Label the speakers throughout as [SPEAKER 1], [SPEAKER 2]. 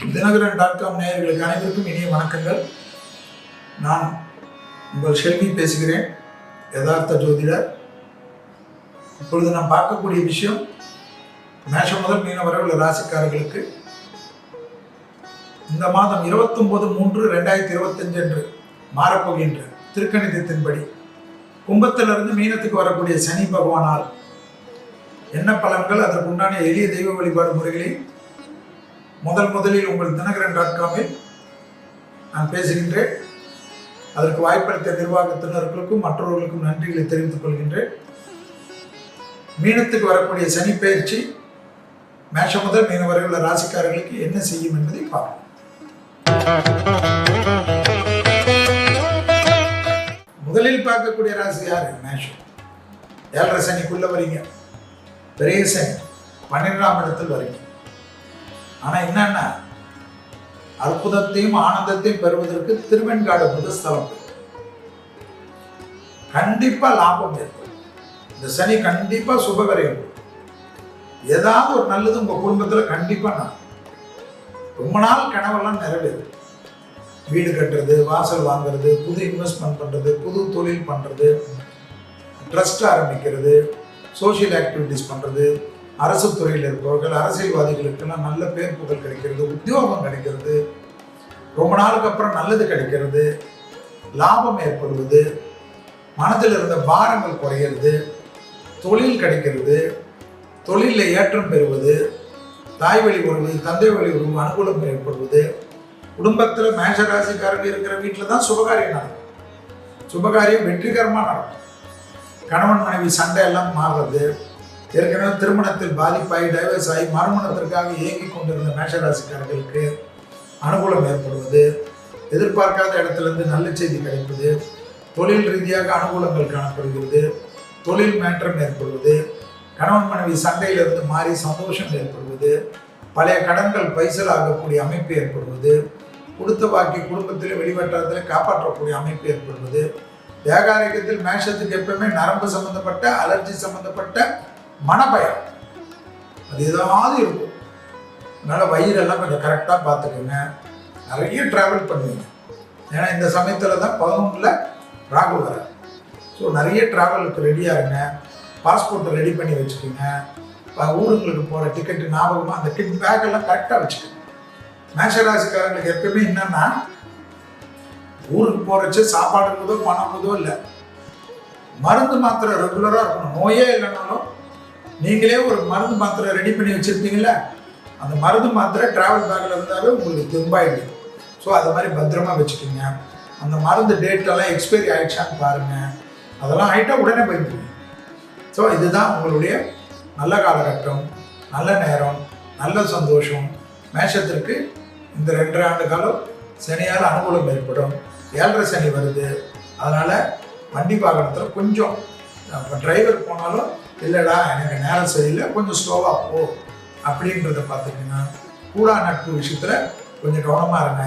[SPEAKER 1] Dinagaran.com நேயர்களுக்கு அனைவருக்கும் இனிய வணக்கங்கள். நான் உங்கள் செல்வி பேசுகிறேன், யதார்த்த ஜோதிடர். இப்பொழுது நாம் பார்க்கக்கூடிய விஷயம், மேஷம் முதல் மீனம் வரை உள்ள ராசிக்காரர்களுக்கு இந்த மாதம் 29/3/2025 அன்று மாறப்போகின்ற திருக்கணிதத்தின்படி கும்பத்திலிருந்து மீனத்துக்கு வரக்கூடிய சனி பகவானால் என்ன பலன்கள், அதற்கு உண்டான எளிய தெய்வ வழிபாடு முறைகளை முதலில் உங்கள் Dinagaran.com-இல் நான் பேசுகின்றேன். அதற்கு வாய்ப்பளித்த நிர்வாகத்தினர்களுக்கும் மற்றவர்களுக்கும் நன்றிகளை தெரிவித்துக் கொள்கின்றேன். மீனத்துக்கு வரக்கூடிய சனி பயிற்சி மேஷம் முதல் மீனம் வரை உள்ள ராசிக்காரர்களுக்கு என்ன செய்யும் என்பதை பார்ப்போம். முதலில் பார்க்கக்கூடிய ராசி யாரு? மேஷம். 7.5 சனிக்குள்ள வரீங்க, பெரிய சனி 12ஆம் இடத்தில் வரீங்க. ஆனா என்னன்னா, அற்புதத்தையும் ஆனந்தத்தையும் பெறுவதற்கு திருவெண்காடு புத ஸ்தலம் கண்டிப்பா லாபம் ஏற்படும். இந்த சனி கண்டிப்பா சுபகரம், ஏதாவது ஒரு நல்லது உங்க குடும்பத்துல கண்டிப்பா நடக்கும். ரொம்ப நாள் கனவெல்லாம் நிறைவேறும். வீடு கட்டுறது, வாசல் வாங்குறது, புது இன்வெஸ்ட்மெண்ட் பண்றது, புது தொழில் பண்றது, ட்ரஸ்ட் ஆரம்பிக்கிறது, சோசியல் ஆக்டிவிட்டிஸ் பண்றது, அரசு துறையில் இருப்பவர்கள், அரசியல்வாதிகளுக்கெல்லாம் நல்ல பேர் புகழ் கிடைக்கிறது, உத்தியோகம் கிடைக்கிறது, ரொம்ப நாளுக்கு அப்புறம் நல்லது கிடைக்கிறது, லாபம் ஏற்படுவது, மனதில் இருந்த பாரங்கள் குறையிறது, தொழில் கிடைக்கிறது, தொழிலில் ஏற்றம் பெறுவது, தாய் வழி உறவு, தந்தை வழி உறவு அனுகூலம் ஏற்படுவது, குடும்பத்தில் மேஷராசிக்காரர்கள் இருக்கிற வீட்டில் தான் சுபகாரியம் நடக்கும். சுபகாரியம் வெற்றிகரமாக நடக்கும். கணவன் மனைவி சண்டை எல்லாம் மாறுறது, ஏற்கனவே திருமணத்தில் பாதிப்பாகி டைவர்ஸ் ஆகி மறுமணத்திற்காக இயங்கி கொண்டிருந்த மேஷராசிக்காரர்களுக்கு அனுகூலம் ஏற்படுவது, எதிர்பார்க்காத இடத்திலிருந்து நல்ல செய்தி கிடைப்பது, தொழில் ரீதியாக அனுகூலங்கள் காணப்படுகிறது, தொழில் மாற்றம் ஏற்படுவது, கணவன் மனைவி சண்டையிலிருந்து மாறி சந்தோஷம் ஏற்படுவது, பழைய கடன்கள் பைசல் ஆகக்கூடிய அமைப்பு ஏற்படுவது, கொடுத்த வாக்கி குடும்பத்தில் வெளிவட்டாரத்தில் காப்பாற்றக்கூடிய அமைப்பு ஏற்படுவது, தேகாரோக்கியத்தில் மேஷத்துக்கு எப்பவுமே நரம்பு சம்பந்தப்பட்ட அலர்ஜி சம்பந்தப்பட்ட மனபயம் அது ஏதாவது இருக்கும். அதனால் வயிறெல்லாம் கொஞ்சம் கரெக்டாக பார்த்துக்கோங்க. நிறைய ட்ராவல் பண்ணுவீங்க, ஏன்னா இந்த சமயத்தில் தான் 11ல் ராகு வர. ஸோ நிறைய ட்ராவலுக்கு ரெடியாக இருங்க. பாஸ்போர்ட்டை ரெடி பண்ணி வச்சுக்கோங்க. ஊருங்களுக்கு போகிற டிக்கெட்டு ஞாபகமாக அந்த கிட் பேக்கெல்லாம் கரெக்டாக வச்சுக்கோங்க. மேஷராசிக்காரங்களுக்கு எப்பவுமே என்னன்னா, ஊருக்கு போகிறச்சு சாப்பாடு இருக்குதோ பணம் இருக்குதோ இல்லை, மருந்து மாத்திரை ரெகுலராக இருக்கணும். நோயே இல்லைனாலும் நீங்களே ஒரு மருந்து மாத்திரை ரெடி பண்ணி வச்சுருப்பீங்களே, அந்த மருந்து மாத்திரை ட்ராவல் பேக்கில் இருந்தாலும் உங்களுக்கு திரும்பாயிடும். ஸோ அது மாதிரி பத்திரமா வச்சுக்கோங்க. அந்த மருந்து டேட்டெல்லாம் எக்ஸ்பைரி ஆகிடுச்சான்னு பாருங்கள். அதெல்லாம் ஆகிட்டால் உடனே போயிடுவீங்க. ஸோ இதுதான் உங்களுடைய நல்ல காலகட்டம், நல்ல நேரம், நல்ல சந்தோஷம். மேஷத்திற்கு இந்த 2.5 ஆண்டு காலம் சனியால் அனுகூலம் ஏற்படும். 7.5 சனி வருது. அதனால் வண்டி வாகனத்தில் கொஞ்சம் டிரைவர் போனாலும் இல்லைடா எனக்கு நேரம் சரியில்லை, கொஞ்சம் ஸ்லோவாக போ அப்படின்றத பார்த்துக்கோங்க. கூலாக நட்பு விஷயத்தில் கொஞ்சம் கவனமாக இருங்க.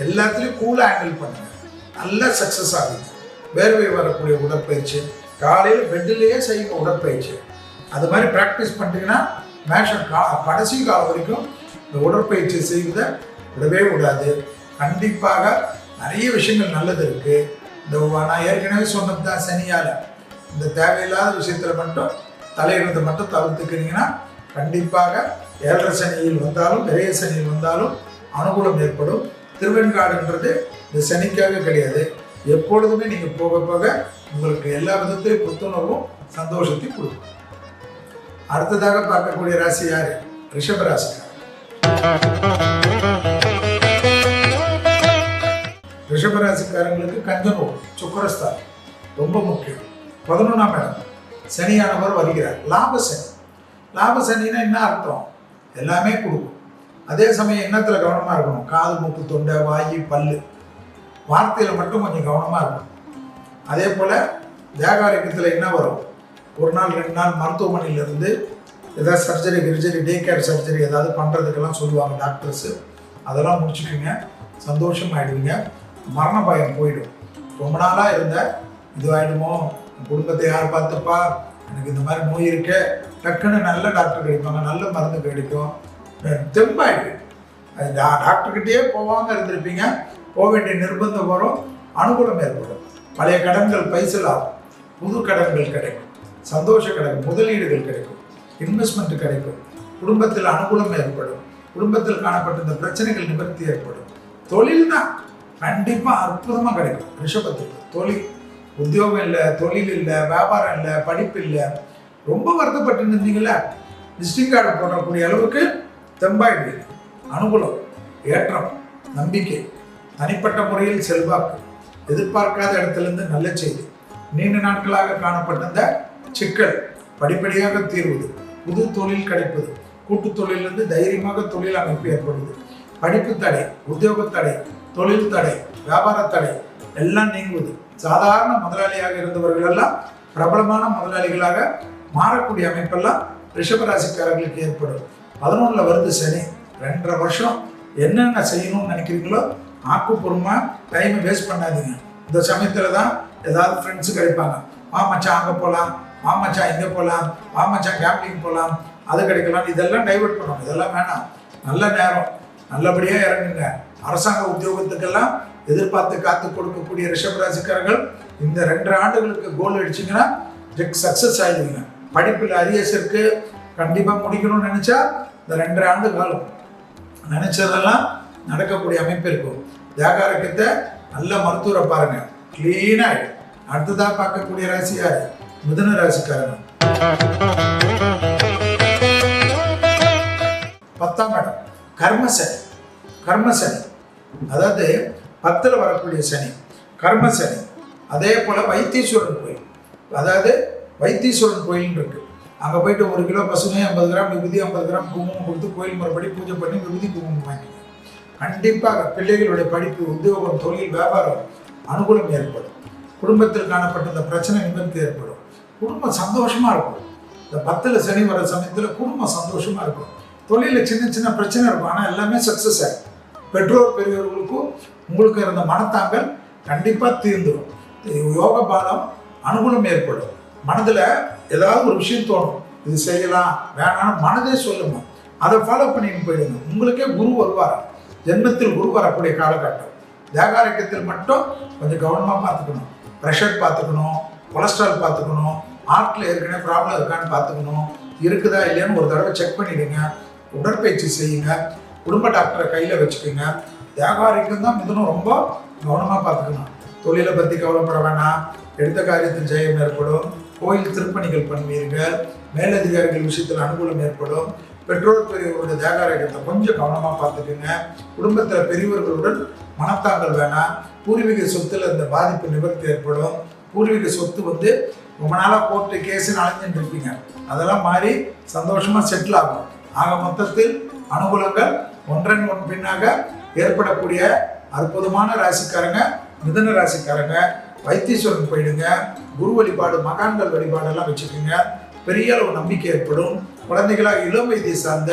[SPEAKER 1] எல்லாத்துலேயும் கூலாக ஹேண்டில் பண்ணுங்கள். நல்ல சக்ஸஸ் ஆகுது. வேர்வை வரக்கூடிய உடற்பயிற்சி, காலையில் பெட்டிலேயே செய்யுங்க உடற்பயிற்சி. அது மாதிரி ப்ராக்டிஸ் பண்ணிட்டீங்கன்னா மேஷம் கடைசி காலம் வரைக்கும் இந்த உடற்பயிற்சி செய்வதை விடவே விடாது. கண்டிப்பாக நிறைய விஷயங்கள் நல்லது இருக்குது. இந்த நான் ஏற்கனவே சொன்னது தான், சனியால் இந்த தேவையில்லாத விஷயத்தில் மட்டும் தலையிடுறதை மட்டும் தவிர்த்துக்கிறீங்கன்னா கண்டிப்பாக 7.5 சனியில் வந்தாலும் பெரிய சனியில் வந்தாலும் அனுகூலம் ஏற்படும். திருவெண்காடுன்றது இந்த சனிக்காக கிடையாது. எப்பொழுதுமே நீங்கள் போக போக உங்களுக்கு எல்லா விதத்திலையும் புத்துணர்வும் சந்தோஷத்தையும் கொடுக்கும். அடுத்ததாக பார்க்கக்கூடிய ராசி யாரு? ரிஷப ராசிக்காரர். ரிஷபராசிக்காரங்களுக்கு கஞ்சனோடு சுக்கரஸ்தானம் ரொம்ப முக்கியம். 11ஆம் இடம் சனியானவர் வருகிறார். லாபசனி. லாபசனின்னா என்ன அர்த்தம்? எல்லாமே கொடுக்கும். அதே சமயம் எண்ணத்தில் கவனமாக இருக்கணும். காது, மூக்கு, தொண்டை, வாயு, பல்லு, வார்த்தையில் மட்டும் கொஞ்சம் கவனமாக இருக்கணும். அதே போல் தேகாரோக்கியத்தில் என்ன வரும்? 1 நாள் 2 நாள் மருத்துவமனையிலிருந்து ஏதாவது சர்ஜரி டே கேர் சர்ஜரி ஏதாவது பண்ணுறதுக்கெல்லாம் சொல்லுவாங்க டாக்டர்ஸு. அதெல்லாம் முடிச்சுக்குங்க, சந்தோஷம் ஆகிடுவீங்க. மரண பயம் போயிடும். ரொம்ப நாளாக இருந்த இது ஆகிடுமோ, குடும்பத்தை யார் பார்த்துப்பா, எனக்கு இந்த மாதிரி நோய் இருக்கே, டக்குன்னு நல்ல டாக்டர் கிடைப்பாங்க, நல்ல மருந்து கிடைக்கும், தெம்பாயிடு. அது டாக்டர்கிட்டயே போவாங்க இருந்திருப்பீங்க, போக வேண்டிய நிர்பந்தம் வரும், அனுகூலம் ஏற்படும். பழைய கடன்கள் பைசல் ஆகும், புது கடன்கள் கிடைக்கும், சந்தோஷ கடன், முதலீடுகள் கிடைக்கும், இன்வெஸ்ட்மெண்ட் கிடைக்கும், குடும்பத்தில் அனுகூலம் ஏற்படும், குடும்பத்தில் காணப்பட்ட இந்த பிரச்சனைகள் நிவர்த்தி ஏற்படும். தொழில் தான் கண்டிப்பாக அற்புதமாக கிடைக்கும். ரிஷபத்துக்கு தொழில், உத்தியோகம் இல்லை, தொழில் இல்லை, வியாபாரம் இல்லை, படிப்பு இல்லை, ரொம்ப வருத்தப்பட்டு இருந்தீங்களா, விசிட்டிங் கார்டு போடக்கூடிய அளவுக்கு தெம்பாயிடு, அனுகூலம், ஏற்றம், நம்பிக்கை, தனிப்பட்ட முறையில் செல்வாக்கு, எதிர்பார்க்காத இடத்துலேருந்து நல்ல செய்தி, நீண்ட நாட்களாக காணப்பட்ட இந்த சிக்கல் படிப்படியாக தீர்வது, புது தொழில் கிடைப்பது, கூட்டு தொழிலிருந்து தைரியமாக தொழில் அமைப்பு ஏற்படுவது, படிப்பு தடை, உத்தியோக தடை, தொழில் தடை, வியாபார தடை எல்லாம் நீங்குவது, சாதாரண முதலாளியாக இருந்தவர்கள் எல்லாம் பிரபலமான முதலாளிகளாக மாறக்கூடிய அமைப்பெல்லாம் ரிஷபராசிக்காரர்களுக்கு ஏற்படும். 11 வருது சனி. 2.5 வருஷம் என்னென்ன செய்யணும்னு நினைக்கிறீங்களோ ஆக்கப்பூர்வமாக டைமை வேஸ்ட் பண்ணாதீங்க. இந்த சமயத்தில் தான் ஏதாவது ஃப்ரெண்ட்ஸு கிடைப்பாங்க, மச்சான் அங்கே போகலாம், மச்சான் இங்கே போகலாம், மச்சான் கேம்பிங் போகலாம், அது கிடைக்கலாம், இதெல்லாம் டைவெர்ட் பண்ணணும். இதெல்லாம் வேணாம். நல்ல நேரம், நல்லபடியாக இறங்குங்க. அரசாங்க உத்தியோகத்துக்கெல்லாம் எதிர்பார்த்து காத்து கொடுக்கக்கூடிய ரிஷபராசிக்காரர்கள் இந்த 2 ஆண்டுகளுக்கு கோல் அடிச்சிங்கன்னா சக்ஸஸ் ஆகிடுவீங்க. படிப்பில் அரியர்ஸ் இருக்கு, கண்டிப்பாக முடிக்கணும்னு நினச்சா இந்த 2.5 ஆண்டு காலம் நினச்சதெல்லாம் நடக்கக்கூடிய அமைப்பு இருக்கும். தேகாரக்கத்தை நல்ல மருத்துவரை பாருங்க, கிளீனாக. அடுத்ததாக பார்க்கக்கூடிய ராசி யார்? மிதுன ராசிக்காரங்க. 10ஆம் இடம் கர்மசனி. கர்மசனி அதாவது 10ல் வரக்கூடிய சனி கர்மசனி. அதே போல் வைத்தீஸ்வரன் கோயில், அதாவது வைத்தீஸ்வரன் கோயில்னு இருக்கு. அங்கே போயிட்டு 1 கிலோ பசுமை, 50 கிராம் விபூதி, 50 கிராம் குங்குமம் கொடுத்து கோயில் முறைப்படி பூஜை பண்ணி விபூதி குங்குமம் வாங்கிங்க. கண்டிப்பாக பிள்ளைகளுடைய படிப்பு, உத்தியோகம், தொழில், வியாபாரம் அனுகூலம் ஏற்படும். குடும்பத்தில் காணப்பட்ட இந்த பிரச்சனை நிவர்த்தி ஏற்படும். குடும்பம் சந்தோஷமாக இருக்கும். இந்த 10ல் சனி வர சமயத்தில் குடும்பம் சந்தோஷமாக இருக்கும். தொழிலில் சின்ன சின்ன பிரச்சனை இருக்கும், ஆனால் எல்லாமே சக்ஸஸ் ஆகும். பெற்றோர் பெரியவர்களுக்கும் உங்களுக்கு இருந்த மனத்தாங்கள் கண்டிப்பாக தீர்ந்துடும். யோக பாலம் அனுகூலம் ஏற்படும். மனதில் ஏதாவது ஒரு விஷயம் தோணும், இது செய்யலாம் வேணாம், மனதே சொல்லுங்க, அதை ஃபாலோ பண்ணிட்டு போயிடுங்க. உங்களுக்கே குரு வருவார். ஜென்மத்தில் குரு வரக்கூடிய காலகட்டம். தேகாரக்கத்தில் மட்டும் கொஞ்சம் கவனமாக பார்த்துக்கணும். ப்ரெஷர் பார்த்துக்கணும், கொலஸ்ட்ரால் பார்த்துக்கணும், ஹார்ட்டில் ஏற்கனவே ப்ராப்ளம் இருக்கான்னு பார்த்துக்கணும், இருக்குதா இல்லையான்னு ஒரு தடவை செக் பண்ணிவிடுங்க. உடற்பயிற்சி செய்யுங்க, குடும்ப டாக்டரை கையில் வச்சுக்கோங்க. தேகாரிக்கம் தான் மிதுனம் ரொம்ப கவனமாக பார்த்துக்கணும். தொழிலை பற்றி கவலைப்பட வேணாம். எடுத்த காரியத்தில் ஜெயம் ஏற்படும். கோயில் திருப்பணிகள் பண்ணுவீர்கள். மேலதிகாரிகள் விஷயத்தில் அனுகூலம் ஏற்படும். பெற்றோர் பெரியவர்களுடைய தேகாரக்கத்தை கொஞ்சம் கவனமாக பார்த்துக்குங்க. குடும்பத்தில் பெரியவர்களுடன் மனத்தாங்கள் வேணாம். பூர்வீக சொத்தில் இந்த பாதிப்பு நிவர்த்தி ஏற்படும். பூர்வீக சொத்து ரொம்ப நாளாக கோர்ட்டு கேஸுன்னு அலைஞ்சிட்டு இருப்பீங்க, அதெல்லாம் மாறி சந்தோஷமாக செட்டில் ஆகும். ஆக மொத்தத்தில் அனுகூலங்கள் ஒன்றன் ஒன் பின்னாக ஏற்படக்கூடிய அற்புதமான ராசிக்காரங்க மிதுன ராசிக்காரங்க. வைத்தீஸ்வரன் போயிடுங்க. குரு வழிபாடு, மகான்கள் வழிபாடெல்லாம் வச்சுக்கோங்க. பெரிய அளவு நம்பிக்கை ஏற்படும். குழந்தைகளாக இளம் வயதை சார்ந்த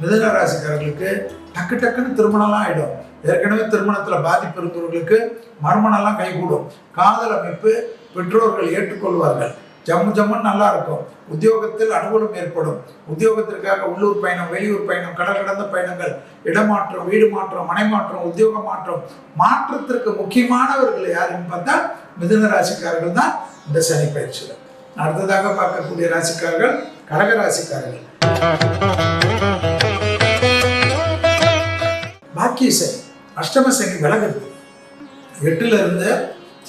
[SPEAKER 1] மிதுன ராசிக்காரர்களுக்கு டக்குன்னு திருமணம்லாம் ஆகிடும். ஏற்கனவே திருமணத்தில் பாதிப்பு இருந்தவர்களுக்கு மறுமணம்லாம் கைகூடும். காதல் அமைப்பு பெற்றோர்கள் ஏற்றுக்கொள்வார்கள். ஜம்முன்னு நல்லா இருக்கும். உத்தியோகத்தில் அனுகூலம் ஏற்படும். உத்தியோகத்திற்காக உள்ளூர் பயணம், வெளியூர் பயணம், கடல் கடந்த பயணங்கள், இடமாற்றம், வீடு மாற்றம், மனை மாற்றம், உத்தியோக மாற்றம், மாற்றத்திற்கு முக்கியமானவர்கள் யாருன்னு பார்த்தா மிதுன ராசிக்காரர்கள் தான் இந்த சனி பயிற்சியில். அடுத்ததாக பார்க்கக்கூடிய ராசிக்காரர்கள் கடக ராசிக்காரர்கள். பாக்கிய சனி, அஷ்டம சனி விலகுது. 8ல் இருந்த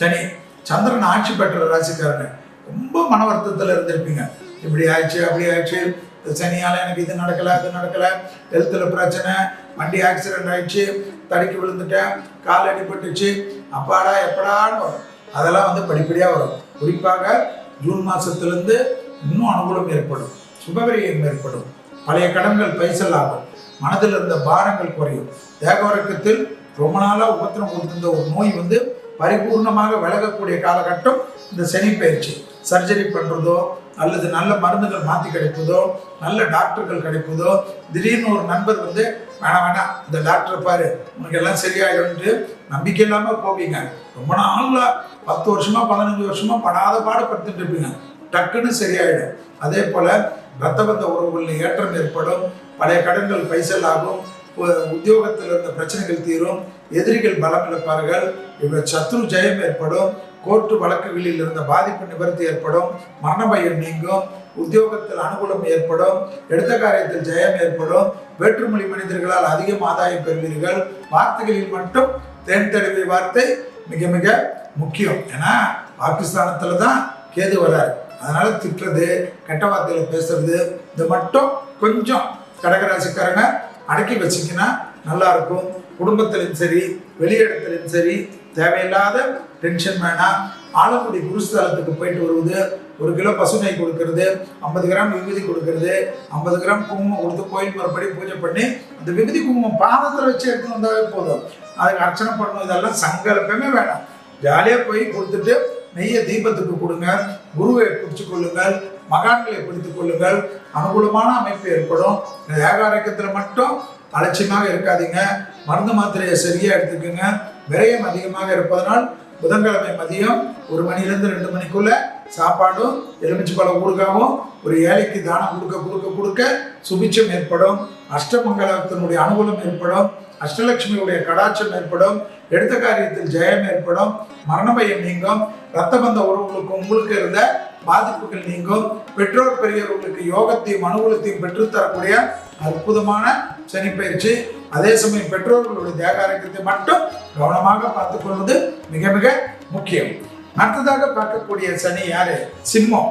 [SPEAKER 1] சனி சந்திரன் ஆட்சி பெற்ற ராசிக்காரங்க ரொம்ப மன வருத்தத்தில் இருந்திருப்பீங்க. இப்படி ஆயிடுச்சு, அப்படி ஆயிடுச்சு, சனியால் எனக்கு இது நடக்கலை, அது நடக்கலை, ஹெல்த்தில் பிரச்சனை, வண்டி ஆக்சிடென்ட் ஆயிடுச்சு, தடுக்கி விழுந்துட்டேன், கால் அடிபட்டுச்சு, அப்பாடா எப்படான்னு வரும். அதெல்லாம் படிப்படியாக வரும். குறிப்பாக ஜூன் மாதத்துலேருந்து இன்னும் அனுகூலம் ஏற்படும். சுபவிரயம் ஏற்படும். பழைய கடன்கள் பைசல் ஆகும். மனதில் இருந்த பாரங்கள் குறையும். தேகவரக்கத்தில் ரொம்ப நாளாக உபத்திரம் கொடுத்திருந்த ஒரு நோய் பரிபூர்ணமாக விலகக்கூடிய காலகட்டம் இந்த சனி பயிற்சி. சர்ஜரி பண்ணுறதோ அல்லது நல்ல மருந்துகள் மாற்றி கிடைப்பதோ, நல்ல டாக்டர்கள் கிடைப்பதோ, திடீர்னு ஒரு நண்பர் வேணாம் இந்த டாக்டரை பாரு உனக்கு எல்லாம் சரியாயிடும்ட்டு நம்பிக்கை இல்லாமல் போவீங்க. ரொம்ப நாளில் 10 வருஷமா 15 வருஷமா படாத பாடுபடுத்திட்டு இருப்பீங்க. டக்குன்னு சரியாயிடும். அதே போல ரத்தபந்த உறவுகளில் ஏற்றம் ஏற்படும், பழைய கடன்கள் பைசல் ஆகும், உத்தியோகத்தில் இருந்த பிரச்சனைகள் தீரும், எதிரிகள் பலம் இழப்பார்கள், சத்ரு ஜெயம் ஏற்படும், கோர்ட்டு வழக்குகளில் இருந்த பாதிப்பு நிவர்த்தி ஏற்படும், மரண பயம் நீங்கும், உத்தியோகத்தில் அனுகூலம் ஏற்படும், எடுத்த காரியத்தில் ஜெயம் ஏற்படும், வேற்றுமொழி மனிதர்களால் அதிகம் ஆதாயம் பெறுவீர்கள். வார்த்தைகளில் மட்டும் தேன் தடவை வார்த்தை மிக மிக முக்கியம். ஏன்னா பாகிஸ்தானத்துல தான் கேது வராரு, அதனால திட்டுறது, கெட்ட வார்த்தையில பேசுறது, இது மட்டும் கொஞ்சம் கடகராசிக்காரங்க அடக்கி வச்சிங்கன்னா நல்லா இருக்கும். குடும்பத்திலும் சரி வெளியிடத்திலும் சரி தேவையில்லாத டென்ஷன் வேணாம். ஆலங்குடி குருஸ்தலத்துக்கு போயிட்டு வருவது, 1 கிலோ பசுனை கொடுக்கறது, 50 கிராம் விபூதி கொடுக்கறது, 50 கிராம் குங்குமம் கொடுத்து கோயில் முறைப்படி பூஜை பண்ணி அந்த விபூதி குங்குமம் பாதத்தில் வச்சு எடுத்துன்னு வந்தாவே போதும். அதுக்கு அர்ச்சனை பண்ணணும், இதெல்லாம் சங்கல்பமே வேணாம். ஜாலியாக போய் கொடுத்துட்டு நெய்ய தீபத்துக்கு கொடுங்க, குருவை பிடிச்சு கொள்ளுங்கள், மகான்களை பிடித்துக் கொள்ளுங்கள், அனுகூலமான அமைப்பு ஏற்படும். ஏகாரக்கத்தில் மட்டும் அலட்சியமாக இருக்காதீங்க. மருந்து மாத்திரையை சரியாக எடுத்துக்கோங்க. விரயம் அதிகமாக இருப்பதனால் புதன்கிழமை மதியம் 1 மணிலேருந்து 2 மணிக்குள்ள சாப்பாடும் எலுமிச்சை பழ ஊறுகாவும் ஒரு ஏழைக்கு தானம் கொடுக்க சுபிட்சம் ஏற்படும். அஷ்டமங்கலத்தினுடைய அனுகூலம் ஏற்படும். அஷ்டலட்சுமியுடைய கடாட்சம் ஏற்படும். எடுத்த காரியத்தில் ஜெயம் ஏற்படும். மரண பயம் நீங்கும். ரத்தபந்த உறவுகளுக்கு உங்களுக்கு இருந்த பாதிப்புகள் நீங்கும். பெற்றோர் பெரியவர்களுக்கு யோகத்தையும் அனுகூலத்தையும் பெற்றுத்தரக்கூடிய அற்புதமான சனி பயிற்சி. அதே சமயம் பெற்றோர்களுடைய தேக ஆரோக்கியத்தை மட்டும் கவனமாக பார்த்துக் கொள்வது மிக மிக முக்கியம். அடுத்ததாக பார்க்கக்கூடிய சனி யாரு? சிம்மம்.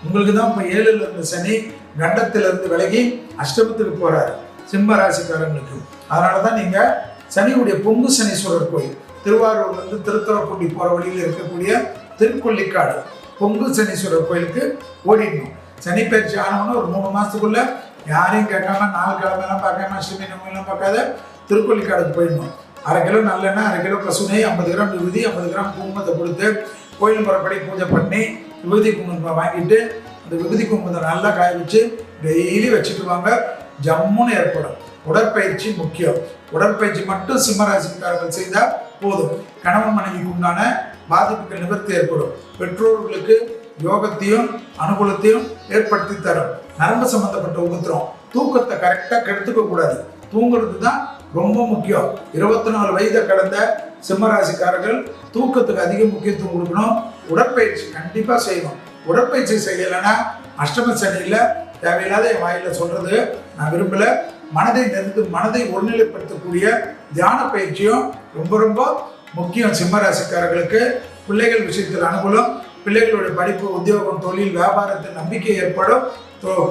[SPEAKER 1] உங்களுக்கு தான் இப்ப 7ல் இருந்த சனி கண்டத்திலிருந்து விலகி அஷ்டமத்துக்கு போறாரு சிம்ம ராசிக்காரங்களுக்கு. அதனாலதான் நீங்க சனியுடைய பொங்கு சனீஸ்வரர் கோயில் திருவாரூர்ல இருந்து திருத்துறைப்பூண்டி போற வழியில் இருக்கக்கூடிய திருக்கொள்ளிக்காடு பொங்கு சனீஸ்வரர் கோயிலுக்கு ஓடிடணும். சனி பயிற்சி ஆனவொன்னு ஒரு 3 மாசத்துக்குள்ள யாரையும் கேட்காம 4 கிழமைலாம் பார்க்காம அஷ்டமி நவமிலாம் பார்க்காத திருக்கொள்ளிக்காடுக்கு போயிடணும். 1/2 கிலோ நல்லெண்ணெய், 1/2 கிலோ பசுனை, 50 கிராம் விபூதி, 50 கிராம் குங்குமத்தை கொடுத்து கோயில் முறைப்படி பூஜை பண்ணி விபூதி குங்குமத்தை வாங்கிட்டு அந்த விபூதி குங்குமத்தை நல்லா காய வச்சு டெய்லி வச்சுட்டு வாங்க. ஜம்முன்னு ஏற்படும். உடற்பயிற்சி முக்கியம். உடற்பயிற்சி மட்டும் சிம்மராசிக்காரர்கள் செய்தால் போதும். கணவன் மனைவிக்கு உண்டான பாதிப்புகள் நிவர்த்தி ஏற்படும். பெற்றோர்களுக்கு யோகத்தையும் அனுகூலத்தையும் ஏற்படுத்தி தரும். நரம்பு சம்பந்தப்பட்ட உபத்திரம், தூக்கத்தை கரெக்டாக கெடுத்துக்க கூடாது. தூங்குறது தான் ரொம்ப முக்கியம். 24 வயதை கடந்த சிம்மராசிக்காரர்கள் தூக்கத்துக்கு அதிக முக்கியத்துவம் கொடுக்கணும். உடற்பயிற்சி கண்டிப்பா செய்யணும். உடற்பயிற்சி செய்யலைன்னா அஷ்டம சனியில் தேவையில்லாத என் வாயில சொல்றது நான் விரும்பல. மனதை ஒருநிலைப்படுத்தக்கூடிய தியான பயிற்சியும் ரொம்ப ரொம்ப முக்கியம். சிம்மராசிக்காரர்களுக்கு பிள்ளைகள் விஷயத்தில் அனுகூலம். பிள்ளைகளுடைய படிப்பு, உத்தியோகம், தொழில், வியாபாரத்தில் நம்பிக்கை ஏற்படும்.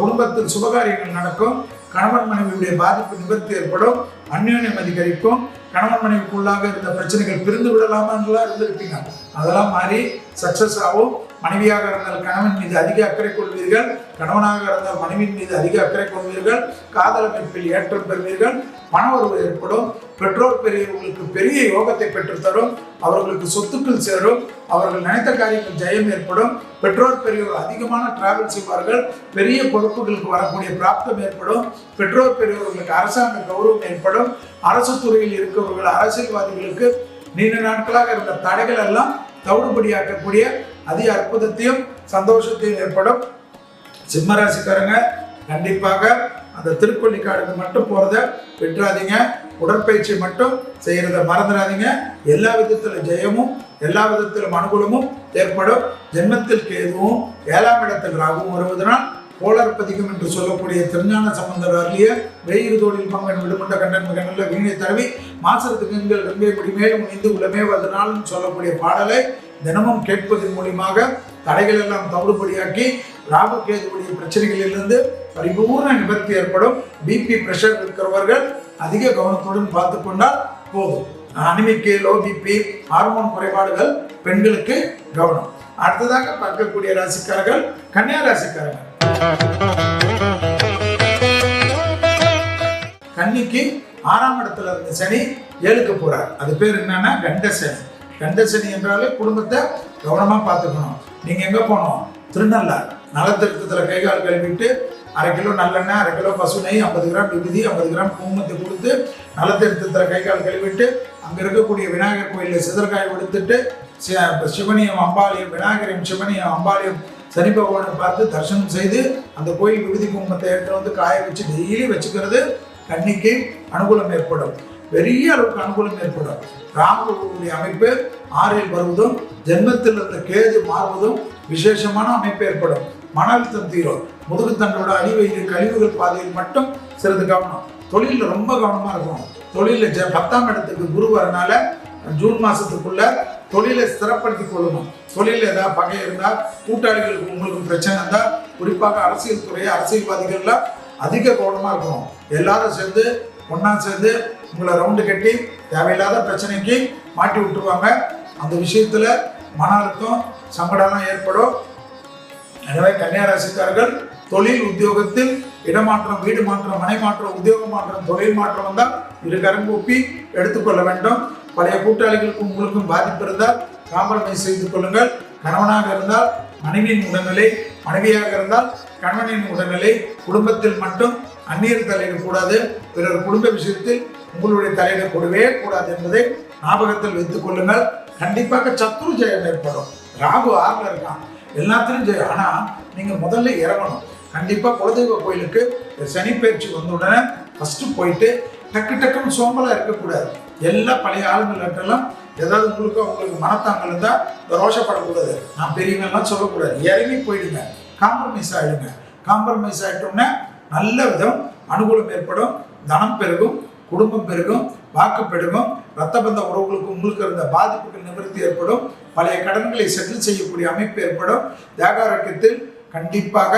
[SPEAKER 1] குடும்பத்தில் சுபகாரியங்கள் நடக்கும். கணவன் மனைவியுடைய பாதிப்பு நிவர்த்தி ஏற்படும். அந்யோன்யம் அதிகரிக்கும். கணவன் மனைவிக்குள்ளாக இருந்த பிரச்சனைகள் பிரிந்து விடலாமான்லாம் இருந்திருப்பீங்க, அதெல்லாம் மாறி சக்சஸ் ஆகும். மனைவியாக இருந்தால் கணவன் மீது அதிக அக்கறை கொள்வீர்கள். கணவனாக இருந்தால் மனைவியின் மீது அதிக அக்கறை கொள்வீர்கள். காதல் அமைப்பில் ஏற்றம் பெறுவீர்கள். பண உறவு ஏற்படும். பெற்றோர் பெரியவர்களுக்கு பெரிய யோகத்தை பெற்றுத்தரும். அவர்களுக்கு சொத்துக்கள் சேரும். அவர்கள் நினைத்த காரியங்கள் ஜெயம் ஏற்படும். பெற்றோர் பெரியவர்கள் அதிகமான டிராவல் செய்வார்கள். பெரிய பொறுப்புகளுக்கு வரக்கூடிய பிராப்தம் ஏற்படும். பெற்றோர் பெரியவர்களுக்கு அரசாங்க கௌரவம் ஏற்படும். அரசு துறையில் இருக்கிறவர்கள், அரசியல்வாதிகளுக்கு நீண்ட நாட்களாக இருந்த தடைகள் எல்லாம் தவிடுபடியாக்கக்கூடிய அதிக அற்புதத்தையும் சந்தோஷத்தையும் ஏற்படும். சிம்மராசிக்காரங்க கண்டிப்பாக அந்த திருக்கொள்ளிக்காடுக்கு மட்டும் போறத விட்டுறாதீங்க. உடற்பயிற்சி மட்டும் செய்யறத மறந்துடாதீங்க. எல்லா விதத்துல ஜெயமும் எல்லா விதத்திலும் அனுகூலமும் ஏற்படும். ஜென்மத்தில் கேதுவும் 7ஆம் இடத்தில் ராகுவும் வருவதனால் கோளற்பதிகம் என்று சொல்லக்கூடிய திருஞான சம்பந்தர் அருளிய வெயிறு தோழில் பங்கன் விடுமண்ட கண்டன் மிகநல்ல வீணை தரவி மாசத்துக்கு எங்கள் ரெம்பை முடிமேலும் இணைந்து உலமே வதனாலும் சொல்லக்கூடிய பாடலை தினமும் கேட்பதன் மூலியமாக தடைகள் எல்லாம் தவிடுபடியாக்கி ராகு கேதுவுடைய பிரச்சனைகளிலிருந்து பரிபூர்ண நிவர்த்தி ஏற்படும். பிபி பிரஷர் இருக்கிறவர்கள் அதிக கவனத்துடன் பார்த்து கொண்டால் போதும். அனிமிக்கு, லோ பிபி, ஹார்மோன் குறைபாடுகள் பெண்களுக்கு கவனம். அடுத்ததாக பார்க்கக்கூடிய ராசிக்காரர்கள் கன்னியா ராசிக்காரர்கள். கன்னிக்கு 6ஆம் இடத்துல இருந்த சனி 7க்கு போறார். அது பேர் என்னன்னா கண்டசனி. கண்டசனி என்றாலே குடும்பத்தை கவனமா பார்த்துக்கணும். நீங்க எங்க போனோம்? திருநள்ளார் நலத்திருத்தத்துல கைகால் கழுவிட்டு 1/2 கிலோ நல்லெண்ணெய், 1/2 கிலோ பசு நெய், 50 கிராம் விபூதி, 50 கிராம் குங்குமத்தை கொடுத்து நலத்தெடுத்து கை கால் கழுவிட்டு அங்கே இருக்கக்கூடிய விநாயகர் கோயிலில் சிதற்காய் கொடுத்துட்டு சிவனியம் அம்பாலயம், விநாயகரையும் சிவனியம் அம்பாலயம் சனி பகவானை பார்த்து தரிசனம் செய்து அந்த கோயில் விபூதி குங்குமத்தை எடுத்து வந்து காய வச்சு டெய்லி வச்சுக்கிறது கன்னிக்கு அனுகூலம் ஏற்படும். பெரிய அளவுக்கு அனுகூலம் ஏற்படும். ராகுடைய அமைப்பு 6இல் வருவதும் ஜென்மத்தில் இருந்த கேது மாறுவதும் விசேஷமான அமைப்பு ஏற்படும். மன அழுத்தம் தீரும். முதுகுத்தண்டோட அடிவயிறு கழிவுகள் பாதையில் மட்டும் சிறிது கவனம். தொழிலில் ரொம்ப கவனமாக இருக்கணும். தொழிலில் 10ஆம் இடத்துக்கு குரு வரனால ஜூன் மாதத்துக்குள்ள தொழிலை ஸ்திரப்படுத்தி கொள்ளணும். தொழிலில் ஏதாவது பகை இருந்தால், கூட்டாளிகளுக்கு உங்களுக்கு பிரச்சனை இருந்தால், குறிப்பாக அரசியல் துறை அரசியல்வாதிகள்லாம் அதிக கவனமாக இருக்கணும். எல்லாரும் சேர்ந்து ஒன்றா சேர்ந்து உங்களை ரவுண்டு கட்டி தேவையில்லாத பிரச்சனைக்கு மாட்டி விட்டுருவாங்க. அந்த விஷயத்தில் மன அழுத்தம் சங்கடம்லாம் ஏற்படும். எனவே கன்னியா ராசிக்காரர்கள் தொழில் உத்தியோகத்தில் இடமாற்றம், வீடு மாற்றம், மனை மாற்றம், உத்தியோக மாற்றம், தொழில் மாற்றம் வந்தால் இரு கரம் கூப்பி எடுத்துக்கொள்ள வேண்டும். பழைய கூட்டாளிகளுக்கும் உங்களுக்கும் பாதிப்பு இருந்தால் காம்ப்ரமைஸ் செய்து கொள்ளுங்கள். கணவனாக இருந்தால் மனைவியின் உடல்நிலை, மனைவியாக இருந்தால் கணவனின் உடல்நிலை, குடும்பத்தில் மட்டும் அந்நியர் தலையிடக்கூடாது. பிறர் குடும்ப விஷயத்தில் உங்களுடைய தலையிடக்கூடவே கூடாது என்பதை ஞாபகத்தில் வைத்துக் கொள்ளுங்கள். கண்டிப்பாக சத்ரு ஜெயம் ஏற்படும். ராகு 6ல் இருக்கான், எல்லாத்திலும் ஜெயம். ஆனால் நீங்கள் முதல்ல இறங்கணும். கண்டிப்பாக குலதெய்வ கோயிலுக்கு சனி பயிற்சி வந்த உடனே ஃபஸ்ட்டு போயிட்டு டக்குன்னு சோம்பலாக இருக்கக்கூடாது. எல்லா பழைய ஆளுங்கள்ட்டெல்லாம் ஏதாவது உங்களுக்கு மனத்தாங்கள் இருந்தால் ரோஷப்படக்கூடாது. நான் பெரியவங்கெல்லாம் சொல்லக்கூடாது. இறங்கி போயிடுங்க, காம்ப்ரமைஸ் ஆகிடுங்க. காம்ப்ரமைஸ் ஆகிட்டோம்னா நல்ல விதம் அனுகூலம் ஏற்படும். தனம் பெருகும், குடும்பம் பெருகும், வாக்கு பெருகும். இரத்த பந்த உறவுகளுக்கு உங்களுக்கு இருந்த பாதிப்புகள் நிவர்த்தி ஏற்படும். பழைய கடன்களை செட்டில் செய்யக்கூடிய அமைப்பு ஏற்படும். தேகாரோக்கியத்தில் கண்டிப்பாக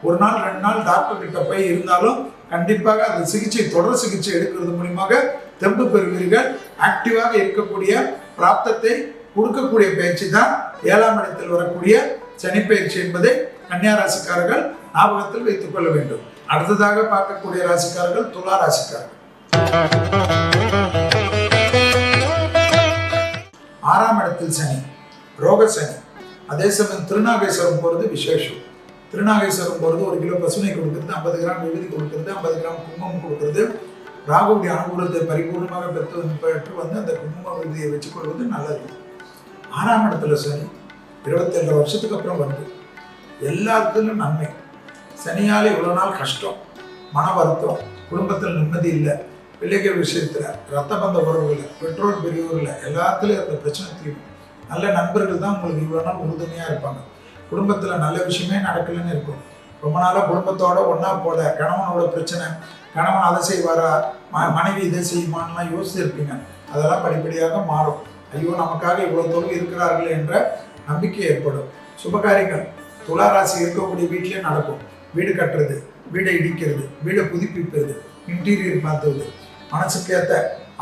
[SPEAKER 1] 1 நாள் 2 நாள் டாக்டர் கிட்ட போய் இருந்தாலும் கண்டிப்பாக அந்த சிகிச்சை, தொடர் சிகிச்சை எடுக்கிறது மூலியமாக தெம்பு பெறுவீர்கள். ஆக்டிவாக இருக்கக்கூடிய பிராப்தத்தை கொடுக்கக்கூடிய பயிற்சி தான் 7ஆம் இடத்தில் வரக்கூடிய சனி பயிற்சி என்பதை கன்னியா ராசிக்காரர்கள் ஞாபகத்தில் வைத்துக் கொள்ள வேண்டும். அடுத்ததாக பார்க்கக்கூடிய ராசிக்காரர்கள் துலா ராசிக்காரர்கள். 6ஆம் இடத்தில் சனி, ரோக சனி. அதே சமயம் திருநாகேஸ்வரம் போகிறது விசேஷம். திருநாகேஸ்வரம் போகிறது 1 கிலோ பசுனை கொடுக்குறது, 50 கிராம் விபூதி கொடுக்குறது, 50 கிராம் குங்குமம் கொடுக்குறது. ராகுடைய அனுகூலத்தை பரிபூர்ணமாக பெற்று வந்து அந்த குங்கும விபூதியை வச்சுக்கொள்வது நல்லது. 6ஆம் இடத்துல சனி 27 வருஷத்துக்கு அப்புறம் வந்து எல்லாத்துலையும் நன்மை. சனியால் இவ்வளோ நாள் கஷ்டம், மன வருத்தம், குடும்பத்தில் நிம்மதி இல்லை, பிள்ளைகள் விஷயத்தில், ரத்த பந்த உறவுகளில், பெற்றோர் பெரியவர்களில் எல்லாத்துலேயும் அந்த பிரச்சனை தீரும். நல்ல நண்பர்கள் தான் உங்களுக்கு இவ்வளோ நாள் உறுதுணையாக இருப்பாங்க. குடும்பத்தில் நல்ல விஷயமே நடக்கலன்னு இருக்கும். ரொம்ப நாளாக குடும்பத்தோட ஒன்றா போல கணவனோட பிரச்சனை, கணவன் அதை செய்வாரா, மனைவி இதை செய்யுமான்லாம் யோசிச்சிருப்பீங்க. அதெல்லாம் படிப்படியாக மாறும். ஐயோ நமக்காக இவ்வளோ தொழில் இருக்கிறார்கள் என்ற நம்பிக்கை ஏற்படும். சுபகாரியங்கள் துலா ராசி இருக்கக்கூடிய வீட்டிலே நடக்கும். வீடு கட்டுறது, வீடை இடிக்கிறது, வீடை புதுப்பிப்பது, இன்டீரியர் மாற்றுவது, மனசுக்கேற்ற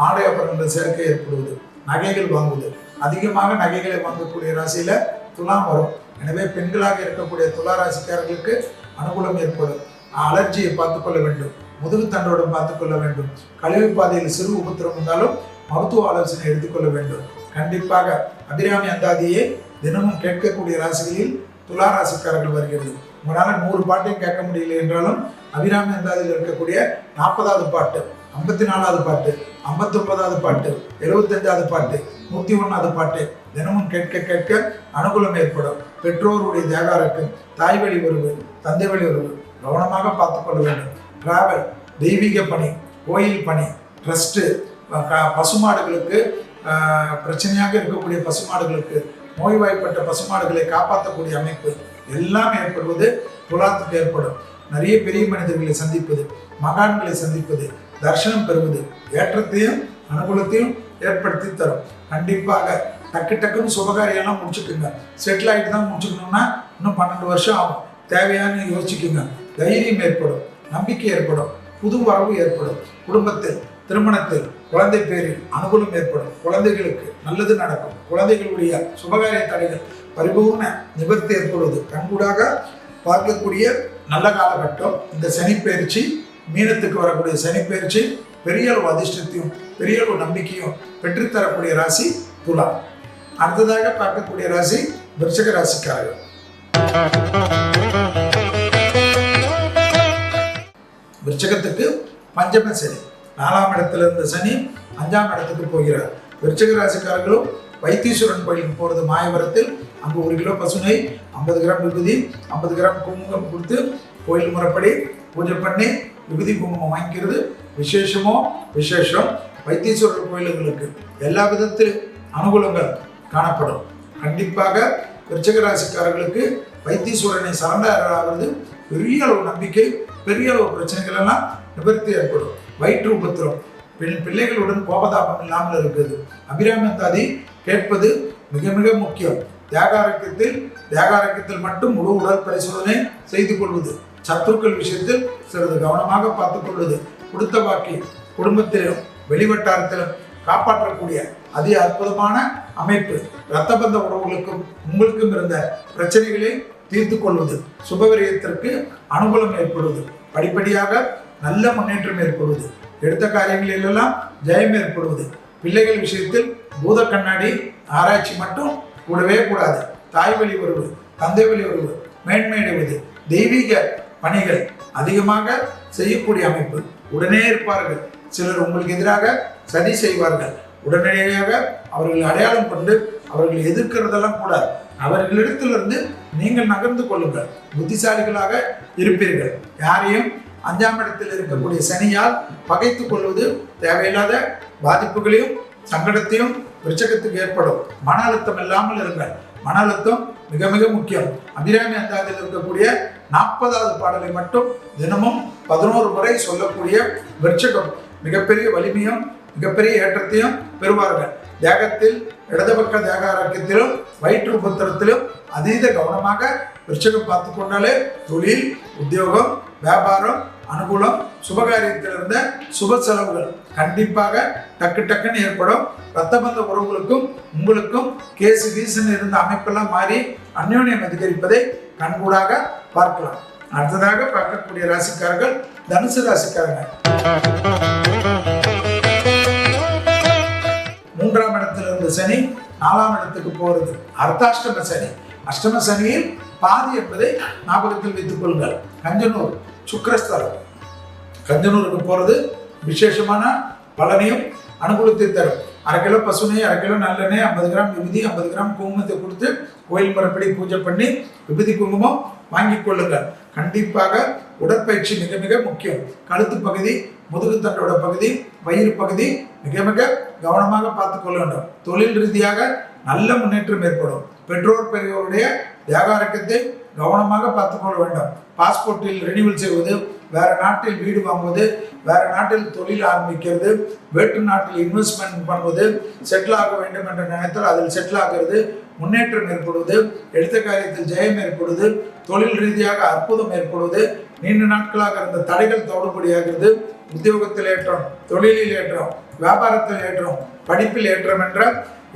[SPEAKER 1] ஆடை ஆபரணங்கள் சேர்க்கை ஏற்படுவது, நகைகள் வாங்குவது. அதிகமாக நகைகளை வாங்கக்கூடிய ராசியில் துலாம் வரும். எனவே பெண்களாக இருக்கக்கூடிய துலா ராசிக்காரர்களுக்கு அனுகூலம் ஏற்படும். அலர்ஜியை பார்த்துக்கொள்ள வேண்டும், முதுகுத்தண்டோடு பார்த்துக்கொள்ள வேண்டும். கழிவு பாதையில் சிறு உபத்திரம் இருந்தாலும் மருத்துவ ஆலோசனை எடுத்துக்கொள்ள வேண்டும். கண்டிப்பாக அபிராமி அந்தாதியை தினமும் கேட்கக்கூடிய ராசிகளில் துலா ராசிக்காரர்கள் வருகிறது. உங்களால் 100 பாட்டையும் கேட்க முடியல என்றாலும் அபிராமி அந்தாதியில் இருக்கக்கூடிய 40வது பாட்டு, 54வது பாட்டு, 59வது பாட்டு, 75வது பாட்டு, 101வது பாட்டு தினமும் கேட்க கேட்க அனுகூலம் ஏற்படும். பெற்றோருடைய தேகாரக்கம், தாய் வழி உறவு, தந்தை வழி உறவு கவனமாக பார்த்துக்கொள்ள வேண்டும். டிராவல், தெய்வீக பணி, கோயில் பணி, ட்ரஸ்ட்டு, பசுமாடுகளுக்கு பிரச்சனையாக இருக்கக்கூடிய பசுமாடுகளுக்கு, நோய்வாய்ப்பட்ட பசுமாடுகளை காப்பாற்றக்கூடிய அமைப்பு எல்லாம் ஏற்படுவது துலாத்துக்கு ஏற்படும். நிறைய பெரிய மனிதர்களை சந்திப்பது, மகான்களை சந்திப்பது, தர்சனம் பெறுவது ஏற்றத்தையும் அனுகூலத்தையும் ஏற்படுத்தி தரும். கண்டிப்பாக டக்குன்னு சுபகாரியெல்லாம் முடிச்சுக்குங்க. செட்டில் ஆகிட்டு தான் முடிச்சுக்கணும்னா இன்னும் 12 வருஷம் ஆகும். தேவையான யோசிச்சுக்குங்க. தைரியம் ஏற்படும், நம்பிக்கை ஏற்படும், புது வரவு ஏற்படும். குடும்பத்தில், திருமணத்தில், குழந்தை பேரில் அனுகூலம் ஏற்படும். குழந்தைகளுக்கு நல்லது நடக்கும். குழந்தைகளுடைய சுபகாரிய தடைகள் பரிபூர்ண நிவர்த்தி ஏற்படுவது கண்கூடாக பார்க்கக்கூடிய நல்ல காலகட்டம் இந்த சனிப்பெயர்ச்சி. மீனத்துக்கு வரக்கூடிய சனிப்பெயர்ச்சி பெரிய அளவு அதிர்ஷ்டத்தையும் பெரிய அளவு நம்பிக்கையும் பெற்றுத்தரக்கூடிய ராசி துலா. அடுத்ததாக பார்க்கக்கூடிய ராசி விருச்சிக ராசிக்காரர்கள். விருச்சகத்துக்கு பஞ்சம சனி, 4ஆம் இடத்துல இருந்த சனி 5ஆம் இடத்துக்கு போகிறார். விருச்சக ராசிக்காரர்களும் வைத்தீஸ்வரன் கோயிலுக்கு போகிறது மாயவரத்தில். அங்கே 1 கிலோ பசுனை, 50 கிராம் விபூதி, 50 கிராம் குங்குமம் கொடுத்து கோயில் முறைப்படி பூஜை பண்ணி விபூதி குங்குமம் வாங்கிக்கிறது விசேஷம். வைத்தீஸ்வரர் கோயில்களுக்கு எல்லா விதத்திலும் அனுகூலங்கள் காணப்படும். கண்டிப்பாக விருச்சக ராசிக்காரர்களுக்கு வைத்தீஸ்வரனை சரணாகிறது பெரிய அளவு நம்பிக்கை, பெரிய அளவு பிரச்சனைகள் எல்லாம் நிவர்த்தி ஏற்படும். வயிற்று உபத்திரம், பிள்ளைகளுடன் கோபதாபம் இல்லாமல் இருக்குது. அபிராமந்தாதி கேட்பது மிக மிக முக்கியம். தியாகாரக்கத்தில் மட்டும் முழு உடல் பரிசோதனை செய்து கொள்வது, சத்துருக்கள் விஷயத்தில் சிறிது கவனமாக பார்த்துக் கொள்வது, கொடுத்த வாக்கை குடும்பத்திலும் வெளிவட்டாரத்திலும் காப்பாற்றக்கூடிய அதி அற்புதமான அமைப்பு. இரத்த பந்த உறவுகளுக்கும் உங்களுக்கும் இருந்த பிரச்சனைகளை தீர்த்து கொள்வது, சுபவிரயத்திற்கு அனுகூலம் ஏற்படுவது, படிப்படியாக நல்ல முன்னேற்றம் ஏற்படுவது, எடுத்த காரியங்களிலெல்லாம் ஜெயம் ஏற்படுவது. பிள்ளைகள் விஷயத்தில் பூத கண்ணாடி ஆராய்ச்சி மட்டும் கூடவே கூடாது. தாய் வழி உறவு, தந்தை வழி உறவு மேன்மையடைவது, தெய்வீக பணிகள் அதிகமாக செய்யக்கூடிய அமைப்பு. உடனே இருப்பார்கள். சிலர் உங்களுக்கு எதிராக சதி செய்வார்கள். உடனடியாக அவர்கள் அடையாளம் கொண்டு அவர்கள் எதிர்க்கிறதெல்லாம் கூடாது. அவர்களிடத்திலிருந்து நீங்கள் நகர்ந்து கொள்ளுங்கள். புத்திசாலிகளாக இருப்பீர்கள். யாரையும் 5ஆம் இடத்தில் இருக்கக்கூடிய சனியால் பகைத்துக் கொள்வது தேவையில்லாத பாதிப்புகளையும் சங்கடத்தையும் விருச்சகத்துக்கு ஏற்படும். மன அழுத்தம் இல்லாமல் இருங்கள். மன அழுத்தம் மிக மிக முக்கியம். அபிராமி அந்தாதியில் இருக்கக்கூடிய 40வது பாடலை மட்டும் தினமும் 11 முறை சொல்லக்கூடிய விருச்சகம் மிகப்பெரிய வலிமையும் மிகப்பெரிய ஏற்றத்தையும் பெறுவார்கள். தேகத்தில் இடது பக்க தேக ஆரோக்கியத்திலும் வயிற்று உபத்திரத்திலும் அதீத கவனமாக விருச்சகம் பார்த்து கொண்டாலே தொழில், உத்தியோகம், வியாபாரம், அனுகூலம், சுபகாரியத்தில் இருந்த சுப செலவுகள் கண்டிப்பாக டக்குன்னு ஏற்படும். ரத்தபந்த உறவுகளுக்கும் உங்களுக்கும் கேசு கீசுன்னு இருந்த அமைப்பெல்லாம் மாறி அந்யோன்யம் அதிகரிப்பதை கண்கூடாக பார்க்கலாம். அடுத்ததாக பார்க்கக்கூடிய ராசிக்காரர்கள் தனுசு ராசிக்காரர்கள். 3ஆம் இடத்தில் இருந்த சனி 4ஆம் இடத்துக்கு போறது அர்த்தாஷ்டம சனி. அஷ்டம சனியில் பாதி என்பதை ஞாபகத்தில் வைத்துக் கொள்ளுங்கள். கஞ்சனூர் சுக்கிரஸ்தலம், கஞ்சனூருக்கு போறது விசேஷமான பலனையும் அனுகூலத்தை தரும். 1/2 கிலோ பசுனை, 1/2 கிலோ நல்லெண்ணெய், 50 கிராம் விபூதி, 50 கிராம் குங்குமத்தை கொடுத்து கோயில் முறைப்படி பூஜை பண்ணி விபூதி குங்குமம் வாங்கிக் கொள்ளுங்கள். கண்டிப்பாக உடற்பயிற்சி மிக மிக முக்கியம். கழுத்து பகுதி, முதுகுத்தண்டோட பகுதி, வயிறு பகுதி மிக மிக கவனமாக பார்த்துக் கொள்ள வேண்டும். தொழில் ரீதியாக நல்ல முன்னேற்றம் ஏற்படும். பெற்றோர் பெரியோருடைய வியாபாரத்தை கவனமாக பார்த்துக் கொள்ள வேண்டும். பாஸ்போர்ட்டில் ரெனியூவல் செய்வது, வேற நாட்டில் வீடு வாங்குவது, வேற நாட்டில் தொழில் ஆரம்பிக்கிறது, வேற்று நாட்டில் இன்வெஸ்ட்மெண்ட் பண்ணுவது, செட்டில் ஆக வேண்டும் என்ற நினைத்தால் அதில் செட்டில் ஆகிறது, முன்னேற்றம் ஏற்படுவது, எடுத்த காரியத்தில் ஜெயம் ஏற்படுவது, தொழில் ரீதியாக அற்புதம் ஏற்படுவது, நீண்ட நாட்களாக இருந்த தடைகள் தவிடுபடியாகிறது, உத்தியோகத்தில் ஏற்றம், தொழிலில் ஏற்றம், வியாபாரத்தில் ஏற்றம், படிப்பில் ஏற்றம் என்ற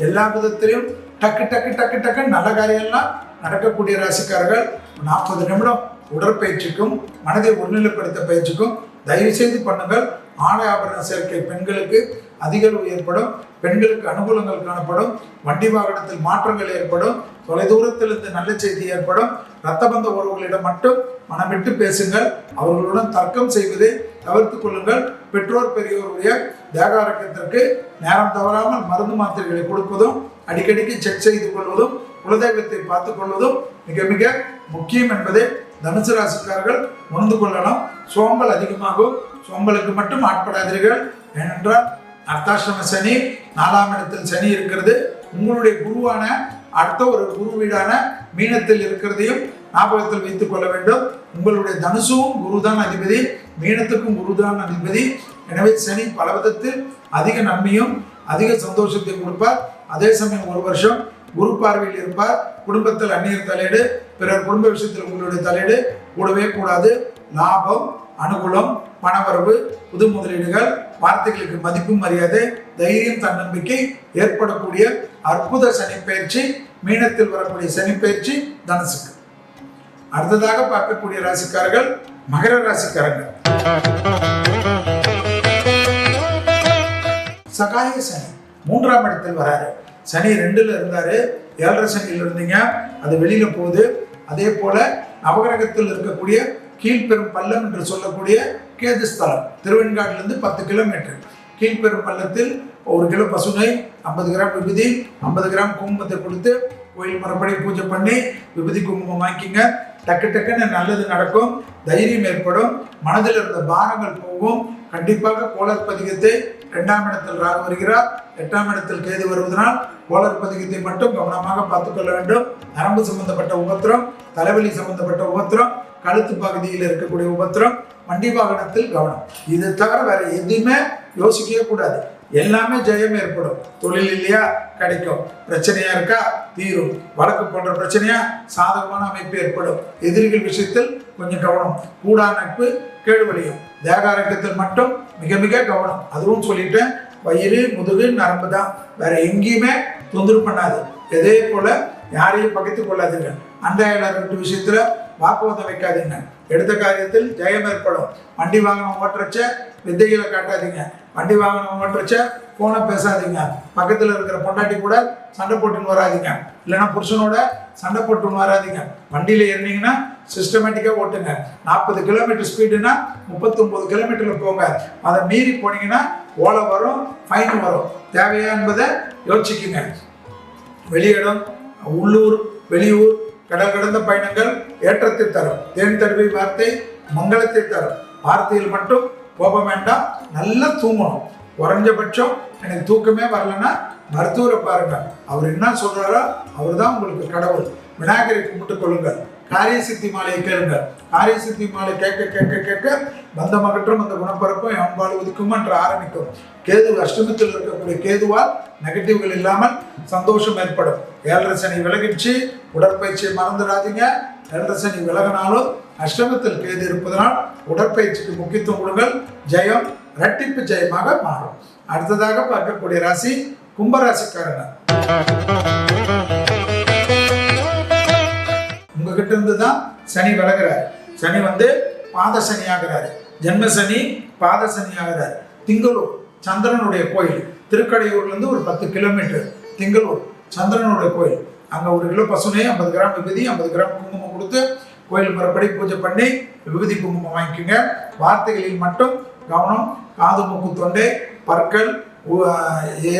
[SPEAKER 1] எல்லா விதத்திலும் டக்கு நல்ல காரியம்லாம் நடக்கக்கூடிய ராசிக்காரர்கள் 40 நிமிடம் உடற்பயிற்சிக்கும் மனதை ஒருநிலைப்படுத்த பயிற்சிக்கும் தயவு செய்து பண்ணுங்கள். ஆடை ஆபரண சேர்க்கை பெண்களுக்கு அதிக ஏற்படும். பெண்களுக்கு அனுகூலங்கள் காணப்படும். வண்டி வாகனத்தில் மாற்றங்கள் ஏற்படும். தொலைதூரத்திலிருந்து நல்ல செய்தி ஏற்படும். இரத்தபந்த உறவுகளிடம் மட்டும் மனம் விட்டு பேசுங்கள். அவர்களுடன் தர்க்கம் செய்வதை தவிர்த்து கொள்ளுங்கள். பெற்றோர் பெரியோருடைய தேக ஆரோக்கியத்திற்கு நேரம் தவறாமல் மருந்து மாத்திரைகளை கொடுப்பதும், அடிக்கடிக்கு செக் செய்து கொள்வதும், குலதெய்வத்தை பார்த்துக் கொள்வதும் மிக மிக முக்கியம் என்பதை தனுசு ராசிக்காரர்கள் உணர்ந்து கொள்ளலாம். சோம்பல் அதிகமாகும். சோம்பலுக்கு மட்டும் ஆட்படாதீர்கள். ஏனென்றால் அர்த்தாஷ்டம சனி, 4ஆம் இடத்தில் சனி இருக்கிறது. உங்களுடைய குருவான அடுத்த ஒரு குரு வீடான மீனத்தில் இருக்கிறதையும் ஞாபகத்தில் வைத்துக் கொள்ள வேண்டும். உங்களுடைய தனுசுவும் குருதான் அதிபதி, மீனத்துக்கும் குருதான் அதிபதி. எனவே சனி பல விதத்தில் அதிக நன்மையும் அதிக சந்தோஷத்தை கொடுப்பார். அதே சமயம் 1 வருஷம் குரு பார்வையில் இருப்பார். குடும்பத்தில் அந்நியர் தலையீடு, பிறர் குடும்ப விஷயத்தில் உங்களுடைய தலையீடு கூடவே கூடாது. லாபம், அனுகூலம், பணவரவு, புது முதலீடுகள், வார்த்தைகளுக்கு மதிப்பு மரியாதை, தைரியம், தன்னம்பிக்கை ஏற்படக்கூடிய அற்புத சனிப்பயிற்சி மீனத்தில் வரக்கூடிய சனிப்பயிற்சி தனுசுக்கு. அடுத்ததாக பார்க்கக்கூடிய ராசிக்காரர்கள் மகர ராசிக்காரர்கள். சகாய சனி 3ஆம் இடத்தில் வராரு. சனி 2ல் இருந்தாரு. 7.5 சனியில் இருந்தீங்க, அது வெளியில போகுது. அதே போல நவகிரகத்தில் இருக்கக்கூடிய கீழ்பெரும் பள்ளம் என்று சொல்லக்கூடிய கேது ஸ்தலம். திருவெண்காட்டிலிருந்து 10 கிலோமீட்டர். கீழ்பெரும் பள்ளத்தில் 1 கிலோ பசுனை, 50 கிராம் விபூதி, 50 கிராம் குங்குமத்தை கொடுத்து கோயில் முறைப்படி பூஜை பண்ணி விபூதி குங்குமம் வாங்கிக்கிங்க. டக்கு டக்குன்னு நல்லது நடக்கும், தைரியம் ஏற்படும், மனதில் இருந்த பாரங்கள் போகும். கண்டிப்பாக கோளர் பதிகத்தை 2ஆம் இடத்தில் ராகு வருகிறார், 8ஆம் இடத்தில் கேது வருவதனால் கோளர் பதிகத்தை மட்டும் கவனமாக பார்த்துக்கொள்ள வேண்டும். நரம்பு சம்பந்தப்பட்ட உபத்திரம், தலைவலி சம்பந்தப்பட்ட உபத்திரம், கழுத்து பகுதியில் இருக்கக்கூடிய உபத்திரம், வண்டி வாகனத்தில் கவனம். இது தவிர வேற எதுவுமே யோசிக்கவே கூடாது. எல்லாமே ஜெயம் ஏற்படும். தொழில் இல்லையா, கிடைக்கும். பிரச்சனையா இருக்கா, தீரும். வழக்கு போன்ற பிரச்சனையா, சாதகமான அமைப்பு ஏற்படும். எதிரிகள் விஷயத்தில் கொஞ்சம் கவனம். கூடா நட்பு கேடு வலியும். தேக ஆரோக்கியத்தில் மட்டும் மிக மிக கவனம். அதுவும் சொல்லிட்டேன், வயிறு முதுகு நரம்பு தான், வேற எங்கேயுமே தொந்தரவு பண்ணாது. இதே போல யாரையும் பகைத்துக் கொள்ளாதீங்க. அண்டையாளர் விஷயத்துல வாக்குவாதம் வைக்காதீங்க. எடுத்த காரியத்தில் ஜெயம் ஏற்படும். வண்டி வாகனம் ஓட்டுறச்ச வித்தைகளை காட்டாதீங்க. வண்டி வாகனம் ஓட்டுறச்ச போனை பேசாதீங்க. பக்கத்தில் இருக்கிற பொண்டாட்டி கூட சண்டை போட்டுன்னு வராதிங்க. இல்லைன்னா புருஷனோட சண்டை போட்டுன்னு வராதிங்க. வண்டியில் ஏறினீங்கன்னா சிஸ்டமேட்டிக்காக ஓட்டுங்க. 40 கிலோமீட்டர் ஸ்பீடுனா 39 கிலோமீட்டரில் போங்க. அதை மீறி போனீங்கன்னா ஓலை வரும், ஃபைன் வரும். தேவையா என்பதை யோசிச்சுக்குங்க. வெளியிடம், உள்ளூர், வெளியூர், கடல் கடந்த பயணங்கள் ஏற்றத்தை தரும். தேன் தருவி வார்த்தை மங்களத்தை தரும். வார்த்தையில் மட்டும் கோபம் வேண்டாம். நல்லா தூங்கணும். குறைஞ்சபட்சம் எனக்கு தூக்கமே வரலன்னா மருத்துவரை பாருங்க. அவர் என்ன சொல்றாரோ அவர் தான் உங்களுக்கு கடவுள். விநாயகரை கும்பிட்டு கொள்ளுங்கள். காரிய சித்தி மாலையை கேளுங்க. காரிய சித்தி மாலை கேட்க கேட்க கேட்க பந்த மகற்றும் அந்த குணப்பரப்பும் எம்பாடு ஒதுக்கும் என்று ஆரம்பிக்கும். கேது அஷ்டமத்தில் இருக்கக்கூடிய கேதுவால் நெகட்டிவ்கள் இல்லாமல் சந்தோஷம் ஏற்படும். 7.5 சனி விலகிச்சு. உடற்பயிற்சியை மறந்துடாதீங்க. 7.5 சனி விலகினாலும் அஷ்டமத்தில் கேது இருப்பதனால் உடற்பயிற்சிக்கு முக்கியத்துவம் கொடுங்கள். ஜெயம் இரட்டிப்பு ஜெயமாக மாறும். அடுத்ததாக பார்க்கக்கூடிய ராசி கும்பராசிக்காரங்க. உங்ககிட்ட இருந்து தான் சனி விலகிறாரு. சனி பாத சனி ஆகிறாரு. ஜென்ம சனி பாத சனி ஆகிறாரு. திங்களூர் சந்திரனுடைய கோயில். திருக்கடையூர்லேருந்து ஒரு 10 கிலோமீட்டர். திங்களூர் சந்திரனுடைய கோயில். அங்கே 1 கிலோ பசுனை, 50 கிராம் விபூதி, 50 கிராம் குங்குமம் கொடுத்து கோயில் முறைப்படி பூஜை பண்ணி விபூதி குங்குமம் வாங்கிக்கோங்க. வார்த்தைகளில் மட்டும் கவனம். காது மூக்கு தொண்டை பற்கள்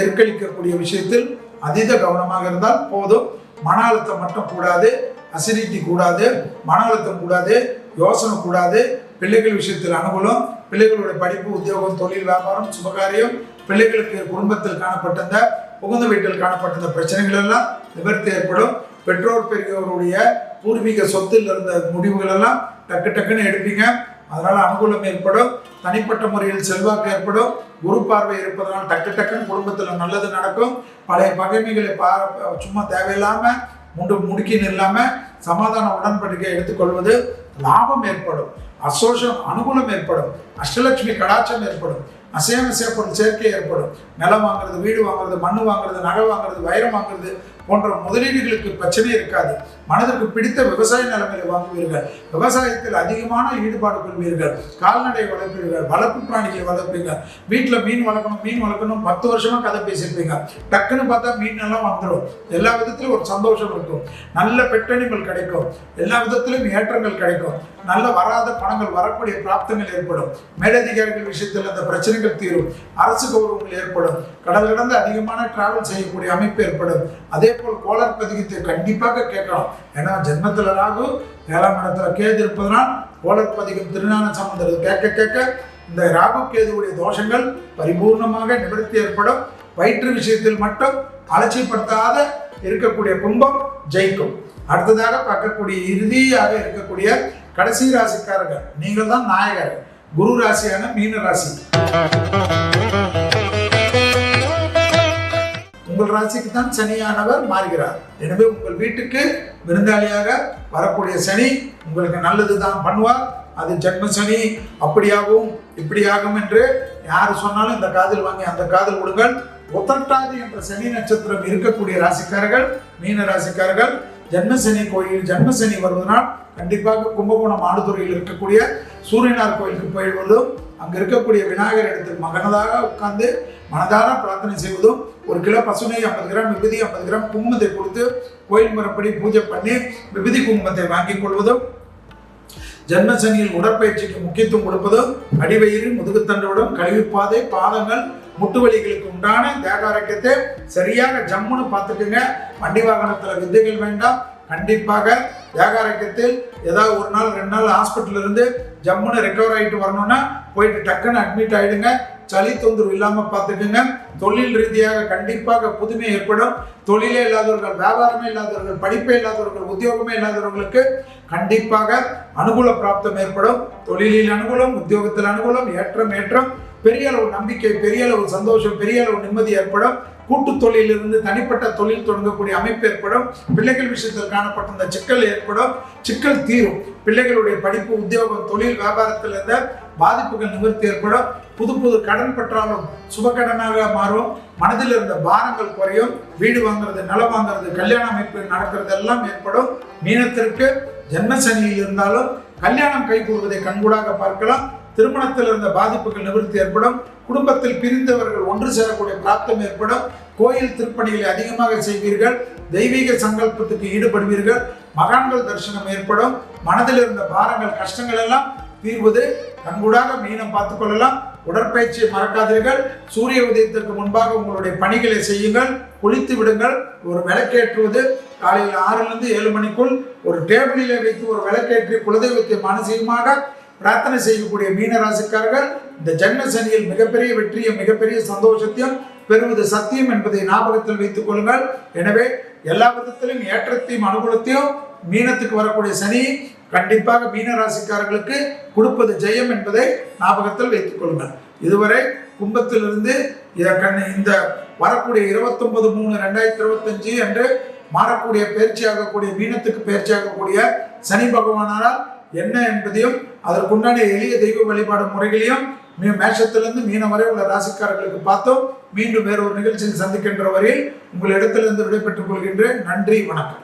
[SPEAKER 1] ஏற்கழிக்கக்கூடிய விஷயத்தில் அதீத கவனமாக இருந்தால் போதும். மன அழுத்தம் மட்டும் கூடாது. அசிடிட்டி கூடாது. மன அழுத்தம் கூடாது. யோசனை கூடாது. பிள்ளைகள் விஷயத்தில் அனுகூலம். பிள்ளைகளுடைய படிப்பு, உத்தியோகம், தொழில், வியாபாரம், சுபகாரியம், பிள்ளைகளுக்கு குடும்பத்தில் காணப்பட்ட புகுந்த வீட்டில் காணப்பட்ட பிரச்சனைகள் எல்லாம் நிவர்த்தி ஏற்படும். பெற்றோர் பெரியவருடைய பூர்வீக சொத்தில் இருந்த முடிவுகள் எல்லாம் டக்கு டக்குன்னு எடுப்பீங்க. அதனால அனுகூலம் ஏற்படும். தனிப்பட்ட முறையில் செல்வாக்கு ஏற்படும். குரு பார்வை இருப்பதனால் டக்கு டக்குன்னு குடும்பத்தில் நல்லது நடக்கும். பழைய பகைமைகளை சும்மா தேவையில்லாம முடுக்கின்னு இல்லாம சமாதான உடன்படிக்கை எடுத்துக்கொள்வது லாபம் ஏற்படும். அனுகூலம் ஏற்படும். அஷ்டலட்சுமி கடாட்சம் ஏற்படும். அசைய பொருள் சேர்க்கை ஏற்படும். நிலம் வாங்குறது, வீடு வாங்குறது, மண் வாங்குறது, நகை வாங்குறது, வைரம் வாங்குறது போன்ற முதலீடுகளுக்கு பிரச்சனை இருக்காது. மனதிற்கு பிடித்த விவசாய நிலைமையை வாங்குவீர்கள். விவசாயத்தில் அதிகமான ஈடுபாடு கொள்வீர்கள். கால்நடை வளர்ப்பீர்கள். வளர்ப்பு பிராணிகளை வளர்ப்பீங்க. வீட்டில் மீன் வளர்க்கணும் 10 வருஷமா கதை பேசியிருப்பீங்க. டக்குன்னு பார்த்தா மீன் எல்லாம் வந்துடும். எல்லா விதத்திலும் ஒரு சந்தோஷம் இருக்கும். நல்ல பெட்டணிகள் கிடைக்கும். எல்லா விதத்திலும் ஏற்றங்கள் கிடைக்கும். நல்ல வராத பணங்கள் வரக்கூடிய பிராப்தங்கள் ஏற்படும். மேலதிகாரிகள் விஷயத்தில் அந்த பிரச்சனைகள் தீரும். அரசு கௌரவங்கள் ஏற்படும். கடல் கடந்து அதிகமான டிராவல் செய்யக்கூடிய அமைப்பு ஏற்படும். அதே போல் கோளர் பதிகத்தை கண்டிப்பாக கேட்கலாம். ஏன்னா ஜென்மத்தில் ராகு, 7ஆம் இடத்துல கேது இருப்பதனால் கோளர் பதிகம் திருஞான சம்பந்தர் கேட்க கேட்க இந்த ராகு கேதுவுடைய தோஷங்கள் பரிபூர்ணமாக நிவர்த்தி ஏற்படும். வயிற்று விஷயத்தில் மட்டும் அலட்சியப்படுத்தாத இருக்கக்கூடிய கும்பம் ஜெயிக்கும். அடுத்ததாக பார்க்கக்கூடிய இறுதியாக இருக்கக்கூடிய கடைசி ராசிக்காரர்கள் நீங்கள் தான் நாயகர். குரு ராசியான மீன ராசி. உங்கள் ராசிக்கு தான் சனியானவர் மாறுகிறார். எனவே உங்கள் வீட்டுக்கு விருந்தாளியாக வரக்கூடிய சனி உங்களுக்கு நல்லது தான் பண்ணுவார். அது ஜென்ம சனி அப்படியாகும் இப்படியாகும் என்று யார் சொன்னாலும் இந்த காதில் வாங்கி அந்த காதில் விடுங்கள். உத்திரட்டாதி என்ற சனி நட்சத்திரம் இருக்கக்கூடிய ராசிக்காரர்கள் மீன ராசிக்காரர்கள் ஜென்மசனி கோயில் ஜென்மசனி வருவதனால் கண்டிப்பாக கும்பகோணம் ஆடுதுறையில் இருக்கக்கூடிய சூரியனார் கோயிலுக்கு போய்வதும் அங்கே இருக்கக்கூடிய விநாயகர் இடத்தில் மகனதாக உட்கார்ந்து மனதார பிரார்த்தனை செய்வதும் 1 கிலோ பசுனை 50 கிராம் விபூதி 50 கிராம் குங்குமத்தை கொடுத்து கோயில் முறைப்படி பூஜை பண்ணி விபூதி குங்குமத்தை வாங்கிக் கொள்வதும் ஜென்மசனியில் உடற்பயிற்சிக்கு முக்கியத்துவம் கொடுப்பதும் அடிவயிறு, முதுகுத்தண்டுடன், கழிவுப்பாதை, பாதங்கள், முட்டுவலிகளுக்கு உண்டான தேக ஆரோக்கியத்தை சரியாக ஜம்முன்னு பார்த்துக்குங்க. வண்டி வாகனத்தில் வித்தைகள் வேண்டாம். கண்டிப்பாக தேக ஆரோக்கியத்தில் ஏதாவது ஒரு நாள் 2 நாள் ஹாஸ்பிட்டல் இருந்து ஜம்முன்னு ரெக்கவர் ஆகிட்டு வரணும்னா போயிட்டு டக்குன்னு அட்மிட் ஆகிடுங்க. சளி தொந்தரவு இல்லாமல் பார்த்துக்குங்க. தொழில் ரீதியாக கண்டிப்பாக புதுமை ஏற்படும். தொழிலே இல்லாதவர்கள், வியாபாரமே இல்லாதவர்கள், படிப்பே இல்லாதவர்கள், உத்தியோகமே இல்லாதவர்களுக்கு கண்டிப்பாக அனுகூல பிராப்தம் ஏற்படும். தொழிலில் அனுகூலம், உத்தியோகத்தில் அனுகூலம், ஏற்றம், பெரிய அளவு நம்பிக்கை, பெரிய அளவு சந்தோஷம், பெரிய அளவு நிம்மதி ஏற்படும். கூட்டு தொழிலிருந்து தனிப்பட்ட தொழில் தொடங்கக்கூடிய அமைப்பு ஏற்படும். பிள்ளைகள் விஷயத்தில் காணப்பட்ட இந்த சிக்கல் ஏற்படும். சிக்கல் தீரும். பிள்ளைகளுடைய படிப்பு, உத்தியோகம், தொழில், வியாபாரத்தில் இருந்த பாதிப்புகள் நிவர்த்தி ஏற்படும். புது கடன் பெற்றாலும் சுபகடனாக மாறும். மனதில் இருந்த பாரங்கள் குறையும். வீடு வாங்குறது, நிலம் வாங்குறது, கல்யாண அமைப்பு நடக்கிறது எல்லாம் ஏற்படும். மீனத்திற்கு ஜென்மசனியில் இருந்தாலும் கல்யாணம் கைகூடுவதை கண்கூடாக பார்க்கலாம். திருமணத்தில் இருந்த பாதிப்புகள் நிவர்த்தி ஏற்படும். குடும்பத்தில் பிரிந்தவர்கள் ஒன்று சேரக்கூடிய பிராப்தம் ஏற்படும். கோயில் திருப்பணிகளை அதிகமாக செய்வீர்கள். தெய்வீக சங்கல்பத்துக்கு ஈடுபடுவீர்கள். மகான்கள் தரிசனம் ஏற்படும். மனதில் இருந்த பாரங்கள், கஷ்டங்கள் எல்லாம் தீர்வது கண்கூடாக மீனம் பார்த்துக் கொள்ளலாம். உடற்பயிற்சியை மறக்காதீர்கள். சூரிய உதயத்திற்கு முன்பாக உங்களுடைய பணிகளை செய்யுங்கள். குளித்து விடுங்கள். ஒரு விளக்கேற்றுவது காலையில் 6 to 7 மணிக்குள் ஒரு டேபிளிலே வைத்து ஒரு விளக்கேற்றி குலதெய்வத்தை மானசீகமாக பிரார்த்தனை செய்யக்கூடிய மீனராசிக்காரர்கள் இந்த ஜென்ம சனியில் மிகப்பெரிய வெற்றியும் மிகப்பெரிய சந்தோஷத்தையும் பெறுவது சத்தியம் என்பதை ஞாபகத்தில் வைத்துக் கொள்ளுங்கள். எனவே எல்லா விதத்திலும் ஏற்றத்தையும் அனுகூலத்தையும் மீனத்துக்கு வரக்கூடிய சனி கண்டிப்பாக மீனராசிக்காரர்களுக்கு கொடுப்பது ஜெயம் என்பதை ஞாபகத்தில் வைத்துக் கொள்ளுங்கள். இதுவரை கும்பத்திலிருந்து இந்த வரக்கூடிய 29/3/2025 அன்று மாறக்கூடிய பயிற்சியாகக்கூடிய மீனத்துக்கு பயிற்சியாகக்கூடிய சனி பகவானால் என்ன என்பதையும் அதற்குண்டான எளிய தெய்வ வழிபாடு முறைகளையும் மேஷத்திலிருந்து மீனம் வரை உள்ள ராசிக்காரர்களுக்கு பார்த்தோம். மீண்டும் வேறொரு நிகழ்ச்சியில் சந்திக்கின்ற வரையில் உங்களிடத்திலிருந்து விடைபெற்றுக் கொள்கின்றேன். நன்றி, வணக்கம்.